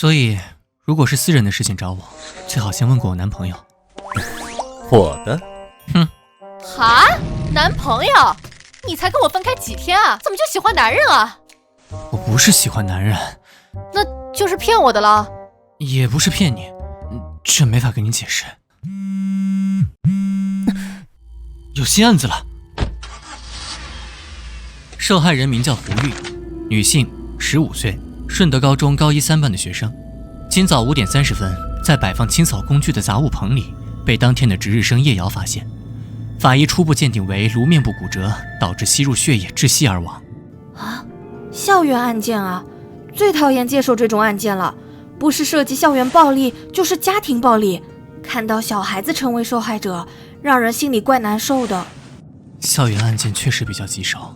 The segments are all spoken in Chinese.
所以如果是私人的事情找我，最好先问过我男朋友。我的？哼。哈？男朋友？你才跟我分开几天啊？怎么就喜欢男人啊？我不是喜欢男人。那就是骗我的了？也不是骗你，这没法跟你解释。有新案子了。受害人名叫胡玉，女性，15岁，顺德高中高一3班的学生。今早5点30分，在摆放清扫工具的杂物棚里，被当天的值日生叶瑶发现。法医初步鉴定为颅面部骨折，导致吸入血液窒息而亡。啊，校园案件啊，最讨厌接手这种案件了。不是涉及校园暴力，就是家庭暴力。看到小孩子成为受害者，让人心里怪难受的。校园案件确实比较棘手，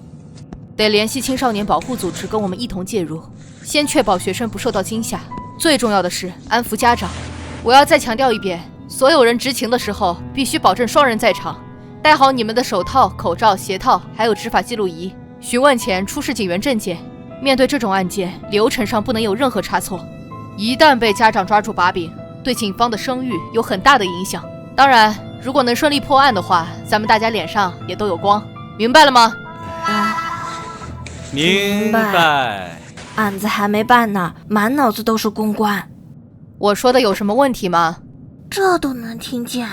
得联系青少年保护组织跟我们一同介入，先确保学生不受到惊吓。最重要的是安抚家长。我要再强调一遍，所有人执勤的时候必须保证双人在场，戴好你们的手套、口罩、鞋套，还有执法记录仪。询问前出示警员证件。面对这种案件，流程上不能有任何差错。一旦被家长抓住把柄，对警方的声誉有很大的影响。当然，如果能顺利破案的话，咱们大家脸上也都有光。明白了吗？明白。案子还没办呢，满脑子都是公关。我说的有什么问题吗？这都能听见。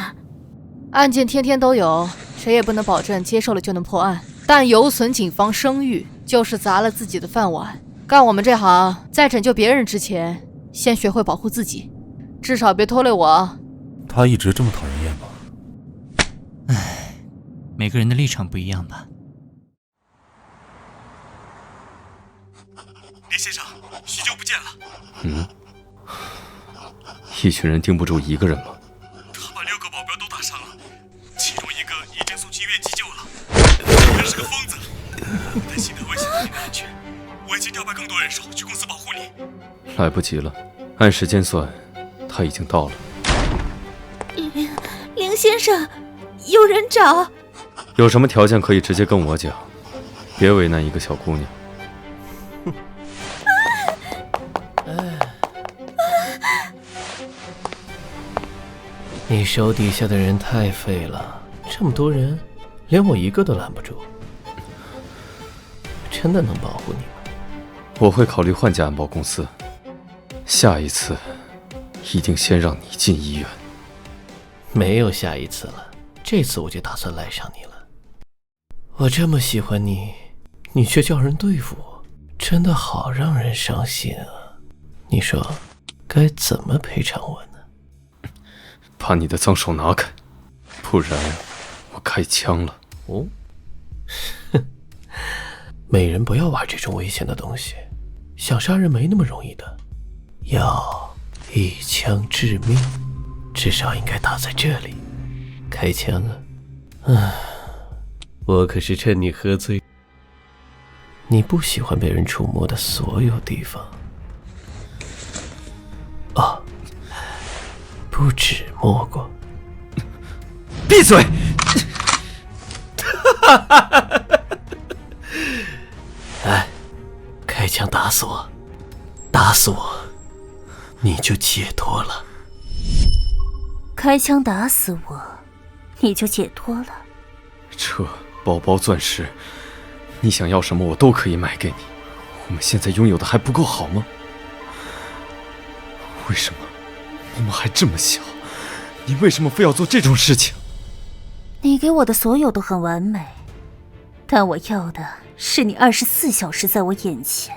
案件天天都有，谁也不能保证接受了就能破案，但有损警方声誉，就是砸了自己的饭碗。干我们这行，在拯救别人之前，先学会保护自己，至少别拖累我。他一直这么讨人厌吗？唉，每个人的立场不一样吧。林先生，许久不见了。一群人盯不住一个人吗？他把6个保镖都打伤了，其中1个已经送去医院急救了。他是个疯子，担心他危险到你的安全，我已经调派更多人手去公司保护你。来不及了，按时间算，他已经到了。林先生，有人找。有什么条件可以直接跟我讲，别为难一个小姑娘。你手底下的人太废了，这么多人，连我一个都拦不住。真的能保护你吗？我会考虑换家安保公司，下一次一定先让你进医院。没有下一次了，这次我就打算赖上你了。我这么喜欢你，你却叫人对付我，真的好让人伤心啊！你说该怎么赔偿我呢？把你的脏手拿开，不然我开枪了。哦，美人不要玩这种危险的东西，想杀人没那么容易的，要一枪致命，至少应该打在这里。开枪啊！我可是趁你喝醉，你不喜欢被人触摸的所有地方。哦，不止摸过。闭嘴！来，开枪打死我，打死我，你就解脱了。开枪打死我，你就解脱了。车、包包、钻石，你想要什么我都可以买给你。我们现在拥有的还不够好吗？为什么我们还这么小？你为什么非要做这种事情？你给我的所有都很完美，但我要的是你24小时在我眼前。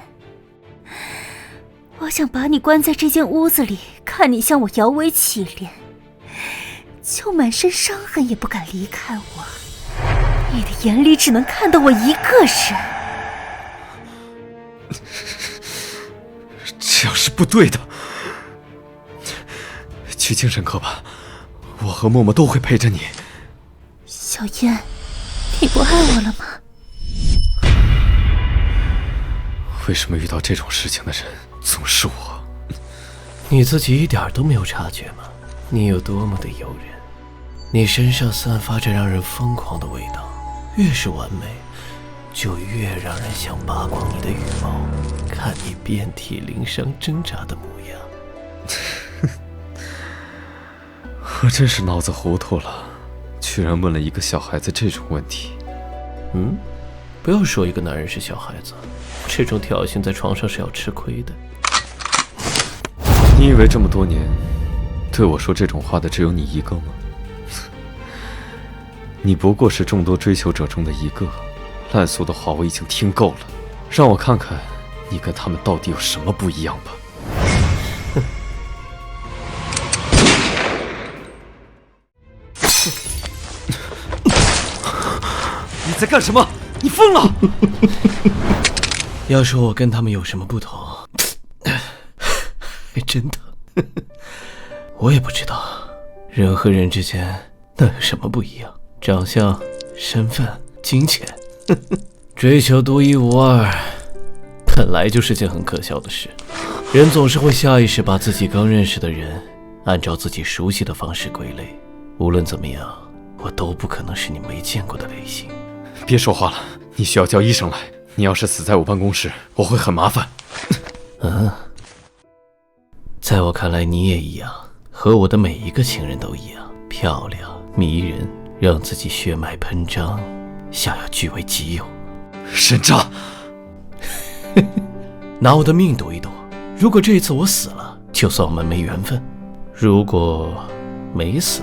我想把你关在这间屋子里，看你向我摇尾乞怜，就满身伤痕也不敢离开我。你的眼里只能看到我一个人。这样是不对的。去精神科吧，我和默默都会陪着你。小燕，你不爱我了吗？为什么遇到这种事情的人总是我？你自己一点都没有察觉吗？你有多么的诱人，你身上散发着让人疯狂的味道，越是完美，就越让人想扒光你的羽毛，看你遍体鳞伤挣扎的模样。我真是脑子糊涂了，居然问了一个小孩子这种问题。不要说一个男人是小孩子，这种挑衅在床上是要吃亏的。你以为这么多年对我说这种话的只有你一个吗？你不过是众多追求者中的一个。烂俗的话我已经听够了，让我看看你跟他们到底有什么不一样吧。你在干什么？你疯了！要说我跟他们有什么不同，真的，我也不知道。人和人之间能有什么不一样？长相、身份、金钱，追求独一无二，本来就是件很可笑的事。人总是会下意识把自己刚认识的人按照自己熟悉的方式归类。无论怎么样，我都不可能是你没见过的类型。别说话了，你需要叫医生来。你要是死在我办公室，我会很麻烦。在我看来，你也一样，和我的每一个情人都一样，漂亮、迷人，让自己血脉喷张，想要据为己有。人渣！拿我的命赌一赌，如果这一次我死了，就算我们没缘分；如果没死，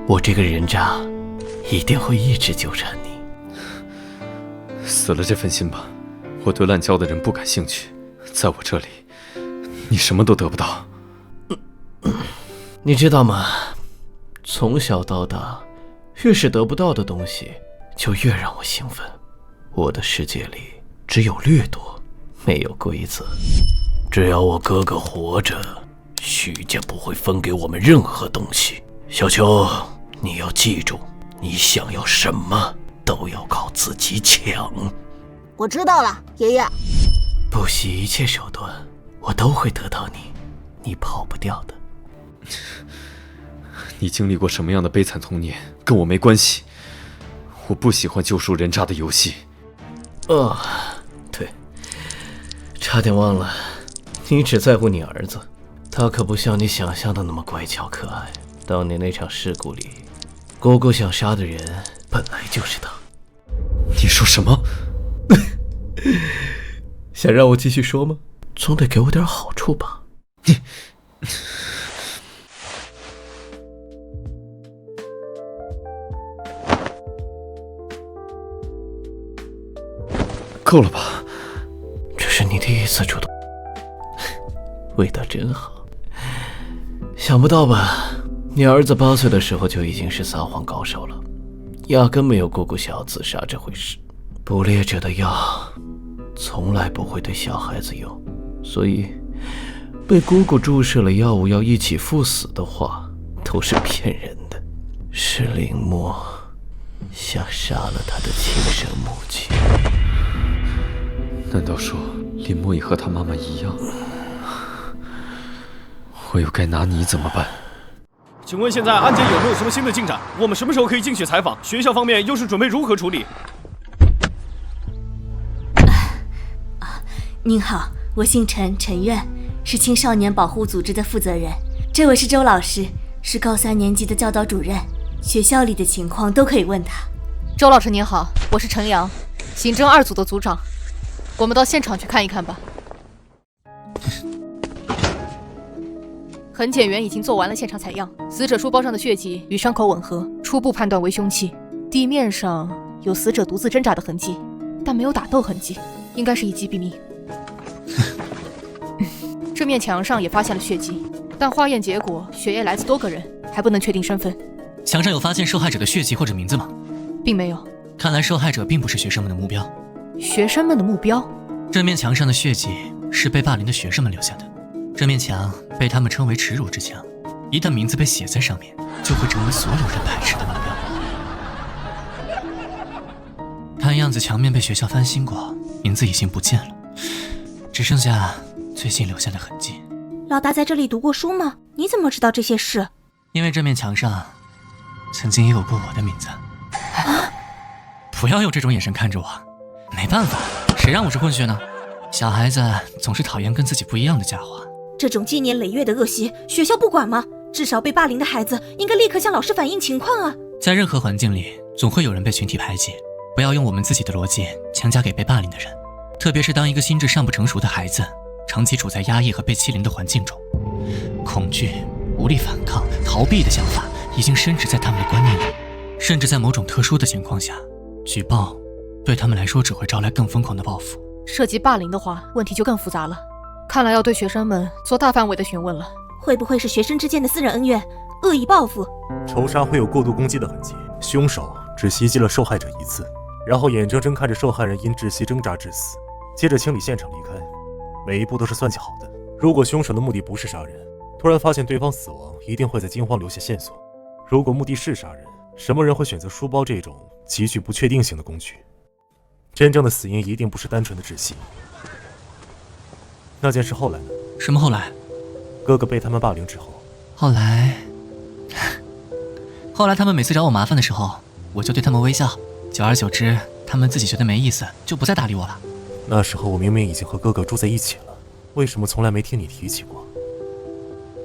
我这个人渣一定会一直纠缠你。死了这份心吧，我对滥交的人不感兴趣，在我这里，你什么都得不到。你知道吗？从小到大，越是得不到的东西，就越让我兴奋。我的世界里只有掠夺，没有规则。只要我哥哥活着，徐家不会分给我们任何东西。小秋，你要记住，你想要什么都要靠自己抢。我知道了，爷爷。不惜一切手段，我都会得到你，你跑不掉的。你经历过什么样的悲惨童年，跟我没关系。我不喜欢救赎人渣的游戏。对，差点忘了，你只在乎你儿子，他可不像你想象的那么乖巧可爱。当年那场事故里，姑姑想杀的人本来就是他。你说什么？想让我继续说吗？总得给我点好处吧。够了吧？这是你第一次主动，味道真好。想不到吧？你儿子8岁的时候就已经是撒谎高手了，压根没有姑姑想要自杀这回事。捕猎者的药从来不会对小孩子用，所以被姑姑注射了药物要一起赴死的话都是骗人的。是林墨想杀了他的亲生母亲。难道说林墨也和他妈妈一样？我又该拿你怎么办？请问现在案件有没有什么新的进展？我们什么时候可以进去采访？学校方面又是准备如何处理？您好，我姓陈，陈苑，是青少年保护组织的负责人。这位是周老师，是高3年级的教导主任，学校里的情况都可以问他。周老师您好，我是陈阳，刑侦2组的组长。我们到现场去看一看吧。痕检员已经做完了现场采样，死者书包上的血迹与伤口吻合，初步判断为凶器。地面上有死者独自挣扎的痕迹，但没有打斗痕迹，应该是一击毙命。这面墙上也发现了血迹，但化验结果血液来自多个人，还不能确定身份。墙上有发现受害者的血迹或者名字吗？并没有。看来受害者并不是学生们的目标。学生们的目标？这面墙上的血迹是被霸凌的学生们留下的。这面墙被他们称为耻辱之墙，一旦名字被写在上面，就会成为所有人排斥的目标。看样子墙面被学校翻新过，名字已经不见了，只剩下最近留下的痕迹。老大在这里读过书吗？你怎么知道这些事？因为这面墙上曾经也有过我的名字。不要用这种眼神看着我，没办法，谁让我是混血呢？小孩子总是讨厌跟自己不一样的家伙。这种积年累月的恶习，学校不管吗？至少被霸凌的孩子应该立刻向老师反映情况啊！在任何环境里，总会有人被群体排挤，不要用我们自己的逻辑强加给被霸凌的人。特别是当一个心智尚不成熟的孩子，长期处在压抑和被欺凌的环境中，恐惧、无力反抗、逃避的想法已经深植在他们的观念里。甚至在某种特殊的情况下，举报对他们来说只会招来更疯狂的报复。涉及霸凌的话，问题就更复杂了。看来要对学生们做大范围的询问了。会不会是学生之间的私人恩怨，恶意报复？仇杀会有过度攻击的痕迹，凶手只袭击了受害者一次，然后眼睁睁看着受害人因窒息挣扎致死，接着清理现场离开，每一步都是算计好的。如果凶手的目的不是杀人，突然发现对方死亡，一定会在惊慌留下线索。如果目的是杀人，什么人会选择书包这种极具不确定性的工具？真正的死因一定不是单纯的窒息。那件事后来呢？什么后来？哥哥被他们霸凌之后。后来他们每次找我麻烦的时候，我就对他们微笑，久而久之，他们自己觉得没意思，就不再搭理我了。那时候我明明已经和哥哥住在一起了，为什么从来没听你提起过？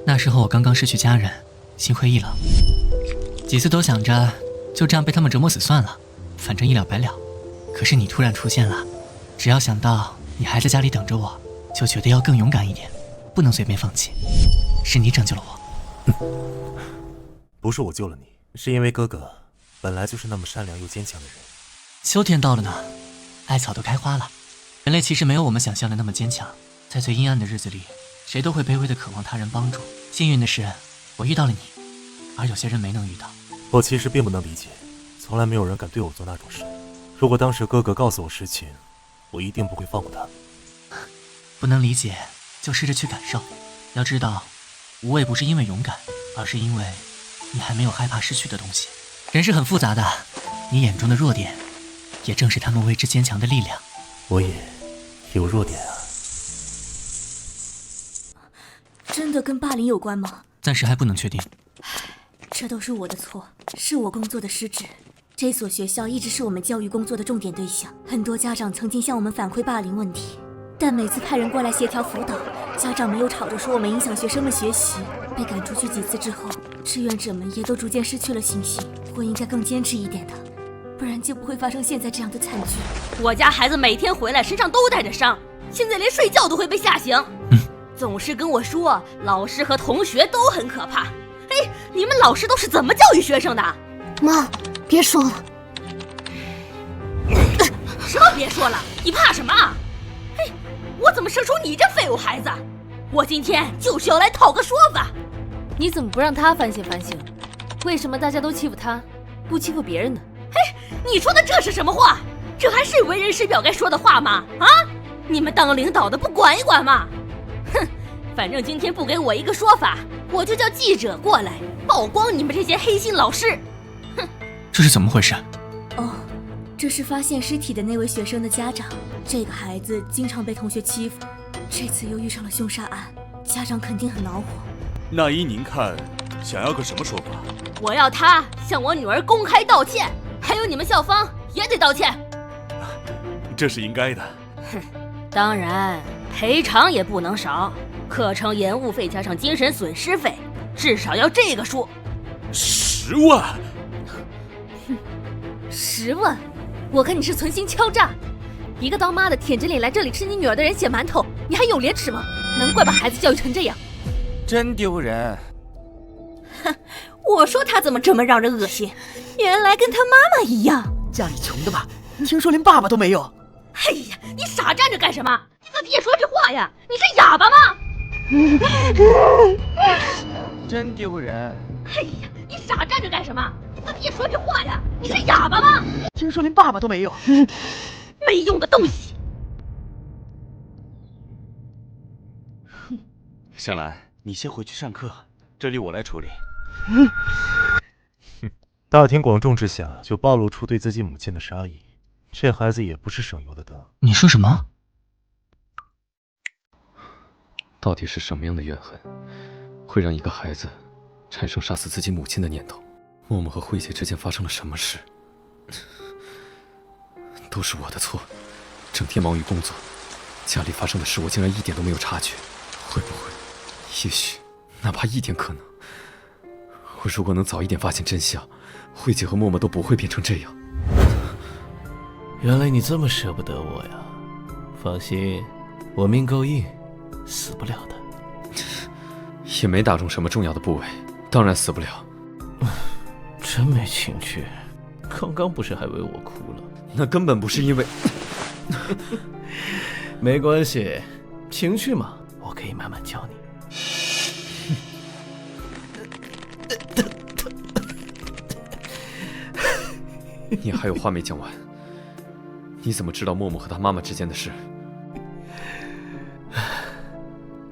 那时候我刚刚失去家人，心灰意冷，几次都想着就这样被他们折磨死算了，反正一了百了。可是你突然出现了，只要想到你还在家里等着我，就觉得要更勇敢一点，不能随便放弃。是你拯救了我。不是我救了你，是因为哥哥本来就是那么善良又坚强的人。秋天到了呢，艾草都开花了。人类其实没有我们想象的那么坚强，在最阴暗的日子里，谁都会卑微的渴望他人帮助。幸运的是，我遇到了你，而有些人没能遇到。我其实并不能理解，从来没有人敢对我做那种事。如果当时哥哥告诉我实情，我一定不会放过他。不能理解，就试着去感受。要知道，无畏不是因为勇敢，而是因为你还没有害怕失去的东西。人是很复杂的，你眼中的弱点，也正是他们为之坚强的力量。我也有弱点啊。真的跟霸凌有关吗？暂时还不能确定。这都是我的错，是我工作的失职。这所学校一直是我们教育工作的重点对象，很多家长曾经向我们反馈霸凌问题，但每次派人过来协调辅导，家长没有吵着说我们影响学生们学习。被赶出去几次之后，志愿者们也都逐渐失去了信心。我应该更坚持一点的，不然就不会发生现在这样的惨剧。我家孩子每天回来身上都带着伤，现在连睡觉都会被吓醒。总是跟我说老师和同学都很可怕。哎，你们老师都是怎么教育学生的？妈，别说了。什么别说了？你怕什么？嘿，我怎么生出你这废物孩子？我今天就是要来讨个说法。你怎么不让他反省反省？为什么大家都欺负他，不欺负别人呢？嘿，你说的这是什么话？这还是为人师表该说的话吗？啊，你们当领导的不管一管吗？哼，反正今天不给我一个说法，我就叫记者过来曝光你们这些黑心老师。哼，这是怎么回事？哦，这是发现尸体的那位学生的家长。这个孩子经常被同学欺负，这次又遇上了凶杀案，家长肯定很恼火。那依您看，想要个什么说法？我要他向我女儿公开道歉，还有你们校方也得道歉。这是应该的。哼，当然赔偿也不能少，课程延误费加上精神损失费，至少要这个数。10万？10万？我看你是存心敲诈。一个当妈的舔着脸来这里吃你女儿的人血馒头，你还有廉耻吗？难怪把孩子教育成这样。真丢人！哼，我说他怎么这么让人恶心，原来跟他妈妈一样。家里穷的吧？听说连爸爸都没有。哎呀，你傻站着干什么？你自己也说句话呀！你是哑巴吗？真丢人！哎呀，你傻站着干什么？你自己也说句话呀！你是哑巴吗？听说连爸爸都没有。没用的东西！香兰，你先回去上课，这里我来处理。大庭广众之下就暴露出对自己母亲的杀意，这孩子也不是省油的灯。你说什么？到底是什么样的怨恨，会让一个孩子产生杀死自己母亲的念头？默默和慧姐之间发生了什么事？都是我的错，整天忙于工作，家里发生的事我竟然一点都没有察觉，会不会，也许，哪怕一点可能，我如果能早一点发现真相，慧姐和默默都不会变成这样。原来你这么舍不得我呀！放心，我命够硬，死不了的。也没打中什么重要的部位，当然死不了。真没情趣，刚刚不是还为我哭了？那根本不是因为……没关系，情趣嘛，我可以慢慢教你。你还有话没讲完，你怎么知道默默和他妈妈之间的事？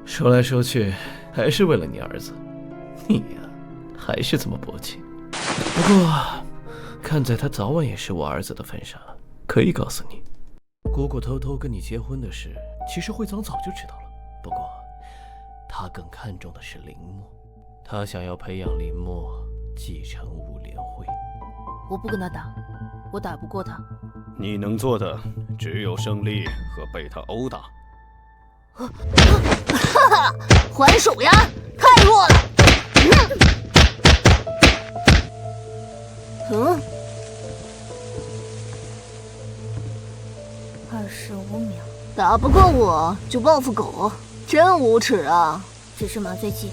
说来说去，还是为了你儿子。你呀，还是这么薄情。不过，看在他早晚也是我儿子的份上，可以告诉你，姑姑偷偷跟你结婚的事，其实慧藏早就知道了。不过，他更看重的是林默，他想要培养林默继承武联会。我不跟他打，我打不过他。你能做的只有胜利和被他殴打。还手呀！太弱了。25秒，打不过我就报复狗，真无耻啊！只是麻醉剂，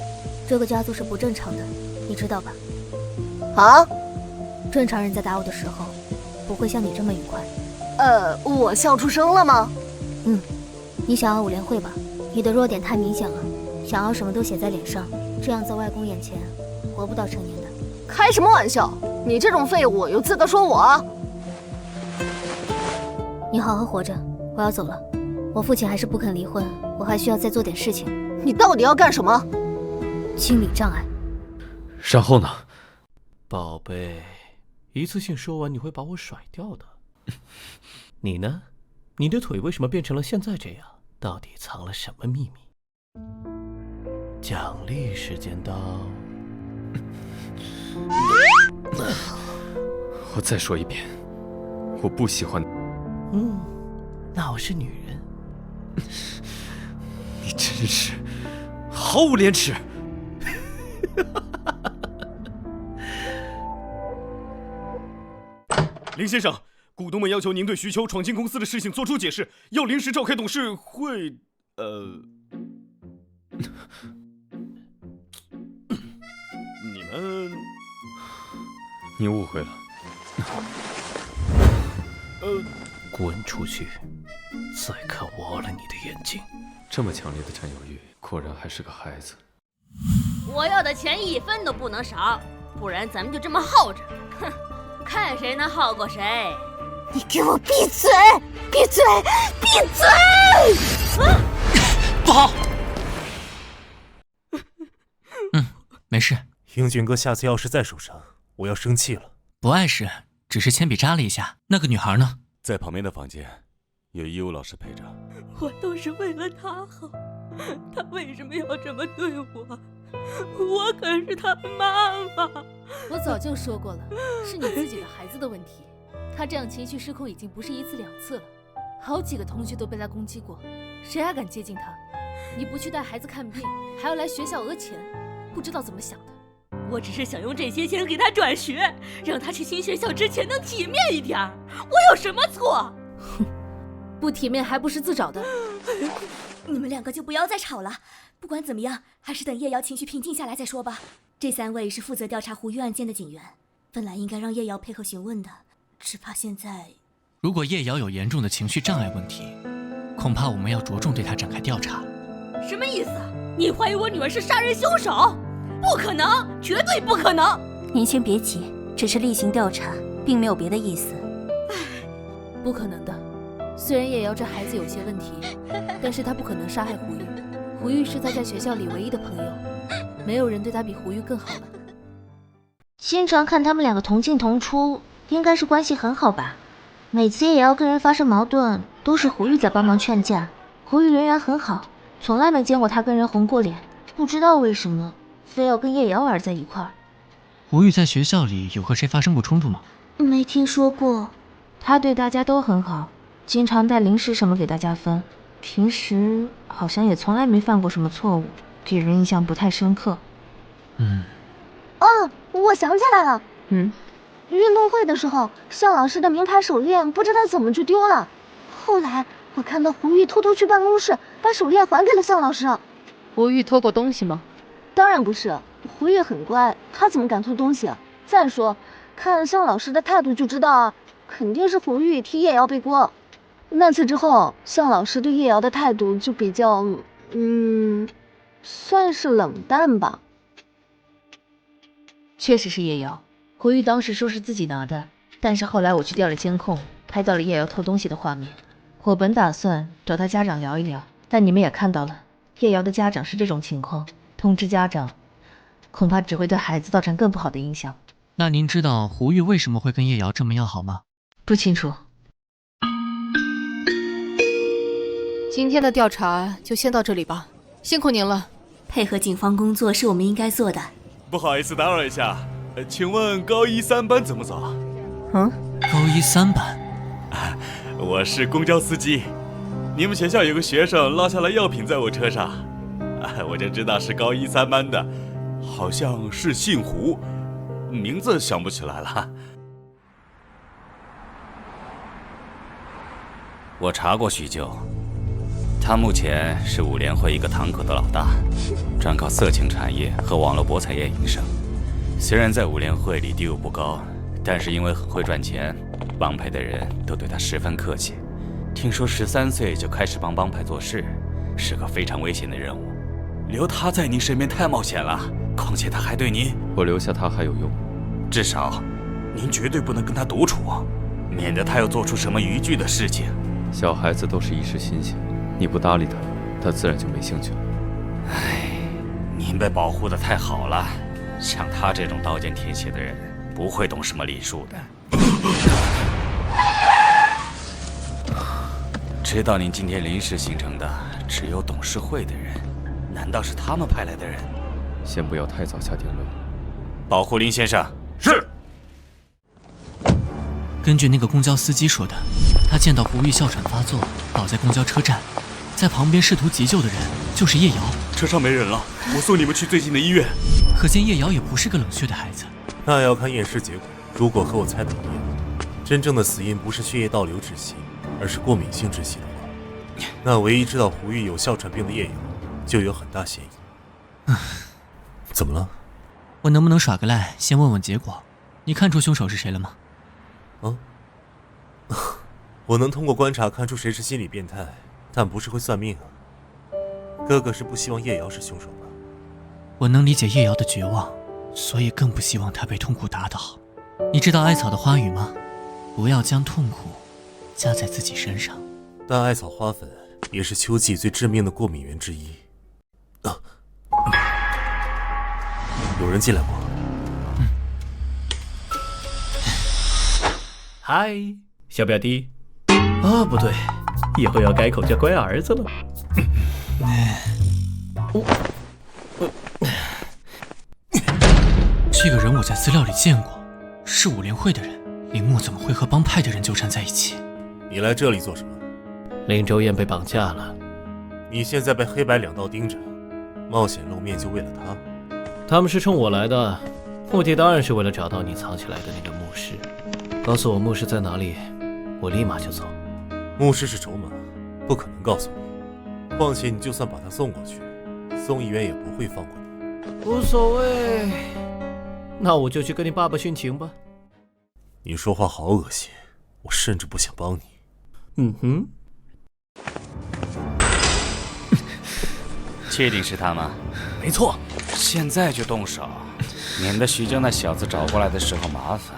这个家族是不正常的，你知道吧？啊？正常人在打我的时候，不会像你这么愉快。我笑出声了吗？你想要武联会吧？你的弱点太明显了，想要什么都写在脸上，这样在外公眼前活不到成年的。开什么玩笑？你这种废物有资格说我？你好好活着，我要走了。我父亲还是不肯离婚，我还需要再做点事情。你到底要干什么？清理障碍。然后呢？宝贝，一次性说完你会把我甩掉的。你呢？你的腿为什么变成了现在这样？到底藏了什么秘密？奖励时间到。我再说一遍，我不喜欢。那我是女人。你真是毫无廉耻。林先生，股东们要求您对徐秋闯进公司的事情做出解释，要临时召开董事会。你们，你误会了。滚出去！再看挖了你的眼睛！这么强烈的占有欲，果然还是个孩子。我要的钱1分都不能少，不然咱们就这么耗着，哼，看谁能耗过谁。你给我闭嘴！闭嘴！闭嘴！不好。没事。英俊哥，下次要是再受伤，我要生气了。不碍事，只是铅笔扎了一下。那个女孩呢？在旁边的房间，有义务老师陪着。我都是为了他好，他为什么要这么对我？我可是他妈妈。我早就说过了，是你自己的孩子的问题。他这样情绪失控已经不是1次2次了，好几个同学都被他攻击过，谁还敢接近他？你不去带孩子看病，还要来学校讹钱，不知道怎么想的。我只是想用这些钱给他转学，让他去新学校之前能体面一点。我有什么错？哼，不体面还不是自找的。你们2个就不要再吵了，不管怎么样，还是等叶瑶情绪平静下来再说吧。这3位是负责调查胡玉案件的警员，本来应该让叶瑶配合询问的，只怕现在……如果叶瑶有严重的情绪障碍问题，恐怕我们要着重对她展开调查。什么意思？你怀疑我女儿是杀人凶手？不可能，绝对不可能！您先别急，只是例行调查，并没有别的意思。不可能的。虽然叶瑶这孩子有些问题，但是她不可能杀害胡玉。胡玉是她在学校里唯一的朋友，没有人对她比胡玉更好了。经常看他们2个同进同出，应该是关系很好吧？每次叶瑶跟人发生矛盾，都是胡玉在帮忙劝架。胡玉人缘很好，从来没见过他跟人红过脸，不知道为什么非要跟叶瑶玩在一块儿。胡玉在学校里有和谁发生过冲突吗？没听说过。他对大家都很好，经常带零食什么给大家分。平时好像也从来没犯过什么错误，给人印象不太深刻。哦，我想起来了。运动会的时候，向老师的名牌手链不知道怎么就丢了。后来我看到胡玉偷偷去办公室把手链还给了向老师。胡玉偷过东西吗？当然不是，胡玉很乖，他怎么敢偷东西啊？再说，看向老师的态度就知道啊，肯定是胡玉替叶瑶背锅。那次之后，向老师对叶瑶的态度就比较，算是冷淡吧。确实是叶瑶，胡玉当时说是自己拿的，但是后来我去调了监控，拍到了叶瑶偷东西的画面。我本打算找他家长聊一聊，但你们也看到了，叶瑶的家长是这种情况，通知家长，恐怕只会对孩子造成更不好的影响。那您知道胡玉为什么会跟叶瑶这么要好吗？不清楚。今天的调查就先到这里吧，辛苦您了。配合警方工作是我们应该做的。不好意思打扰一下，请问高一3班怎么走？高一3班？我是公交司机。你们学校有个学生落下了药品在我车上，我就知道是高一3班的，好像是姓胡，名字想不起来了。我查过许久，他目前是5联会一个堂口的老大，专靠色情产业和网络博彩业营生。虽然在5联会里地位不高，但是因为很会赚钱，帮派的人都对他十分客气。听说13岁就开始帮帮派做事，是个非常危险的任务。留他在您身边太冒险了，况且他还对您……我留下他还有用？至少，您绝对不能跟他独处，免得他又做出什么逾矩的事情。小孩子都是一时新鲜，你不搭理他，他自然就没兴趣了。唉，您被保护得太好了，像他这种刀剑铁血的人，不会懂什么礼数的。知道您今天临时形成的只有董事会的人，难道是他们派来的人？先不要太早下定论。保护林先生。是。根据那个公交司机说的，他见到胡玉哮喘发作，倒在公交车站，在旁边试图急救的人就是叶瑶。车上没人了，我送你们去最近的医院。可见叶瑶也不是个冷血的孩子。那要看验尸结果。如果和我猜的一样，真正的死因不是血液倒流窒息，而是过敏性窒息的话，那唯一知道胡玉有哮喘病的叶瑶就有很大嫌疑。怎么了？我能不能耍个赖，先问问结果？你看出凶手是谁了吗？我能通过观察看出谁是心理变态，但不是会算命啊。哥哥是不希望叶瑶是凶手吧？我能理解叶瑶的绝望，所以更不希望她被痛苦打倒。你知道艾草的花语吗？不要将痛苦加在自己身上。但艾草花粉也是秋季最致命的过敏源之一。有人进来过。嗨，小表弟。不对，以后要改口叫乖儿子了。这个人我在资料里见过，是5联会的人。林默怎么会和帮派的人纠缠在一起？你来这里做什么？林周燕被绑架了，你现在被黑白2道盯着，冒险露面就为了他？他们是冲我来的，目的当然是为了找到你藏起来的那个牧师。告诉我牧师在哪里，我立马就走。牧师是筹码，不可能告诉你。况且你就算把他送过去，宋议员也不会放过你。无所谓，那我就去跟你爸爸殉情吧。你说话好恶心，我甚至不想帮你。确定是他吗？没错。现在就动手，免得徐峥那小子找过来的时候麻烦。